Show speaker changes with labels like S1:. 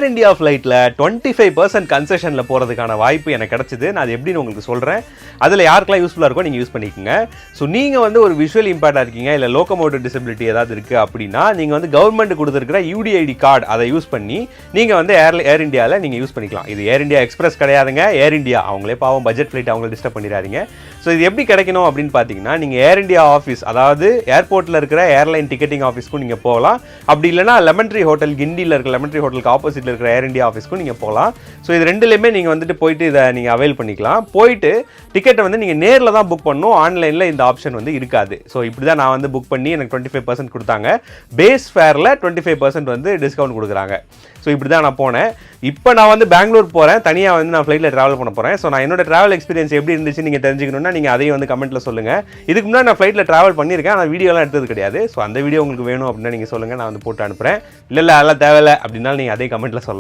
S1: ஏர் India ஃப்ளைட்டில் 25% கன்செஷனில் போகிறதுக்கான வாய்ப்பு எனக்கு கிடச்சிது. நான் அது எப்படின்னு உங்களுக்கு சொல்கிறேன். அதில் யாருக்கெல்லாம் யூஸ்ஃபுல்லாக இருக்கோ நீங்கள் யூஸ் பண்ணிக்கோங்க. ஸோ நீங்கள் வந்து ஒரு விஷுவல் இம்பேக்டாக இருக்கீங்க, இல்லை லோக்கோமோட்டிவ் டிசபிலிட்டி ஏதாவது இருக்குது அப்படின்னா நீங்கள் வந்து கவர்மெண்ட் கொடுத்துருக்கிற யூடிஐடி கார்டு அதை யூஸ் பண்ணி நீங்கள் வந்து ஏர் இந்தியாவில் நீங்கள் யூஸ் பண்ணிக்கலாம். இது ஏர் இந்தியா எக்ஸ்பிரஸ் கிடையாதுங்க, ஏர் இந்தியா. அவங்களே பாவம் பட்ஜெட் ஃப்ளைட் அவங்கள டிஸ்டர்ப் பண்ணிடாதீங்க. ஸோ இது எப்படி கிடைக்கணும் அப்படின்னு பார்த்தீங்கன்னா நீங்கள் ஏர் இந்தியா ஆஃபீஸ், அதாவது ஏர்போர்ட்டில் இருக்கிற ஏர்லைன் டிக்கெட்டிங் ஆஃபீஸ்க்கும் நீங்கள் போகலாம். அப்படி இல்லைனா லெமன் ட்ரீ ஹோட்டல், கிண்டியில் இருக்கிற லெமன் ட்ரீ ஹோட்டலுக்கு ஆப்போசிட்டில் இருக்கிற ஏர் இந்தியா ஆஃபீஸ்க்கும் நீங்கள் போகலாம். ஸோ இது ரெண்டுலேயுமே நீங்கள் வந்துட்டு போயிட்டு இதை நீங்கள் அவைல் பண்ணிக்கலாம். போயிட்டு டிக்கெட்டை வந்து நீங்கள் நேரில் தான் புக் பண்ணணும், ஆன்லைனில் இந்த ஆப்ஷன் வந்து இருக்காது. ஸோ இப்படி தான் நான் வந்து புக் பண்ணி எனக்கு 25% கொடுத்தாங்க. பேஸ் ஃபேரில் 25% வந்து டிஸ்கவுண்ட் கொடுக்குறாங்க. ஸோ இப்படி தான் நான் போனேன். இப்போ நான் வந்து பெங்களூர் போகிறேன், தனியாக வந்து நான் ஃப்ளைட்டில் ட்ராவல் பண்ண போகிறேன். ஸோ நான் என்னோட ட்ராவல் எக்ஸ்பீரியன்ஸ் எப்படி இருந்துச்சு நீங்கள் தெரிஞ்சுக்கணுன்னா நீங்கள் அதையும் வந்து கமெண்ட்டில் சொல்லுங்கள். இதுக்கு முன்னாடி நான் ஃப்ளைட்டில் ட்ராவல் பண்ணியிருக்கேன், ஆனால் வீடியோலாம் எடுத்தது கிடையாது. ஸோ அந்த வீடியோ உங்களுக்கு வேணும் அப்படின்னா நீங்கள் சொல்லுங்கள், நான் வந்து போட்டு அனுப்புகிறேன். இல்லை அதெல்லாம் தேவையில்லை அப்படின்னாலும் நீங்கள் அதே கமெண்ட்டில் சொல்லலாம்.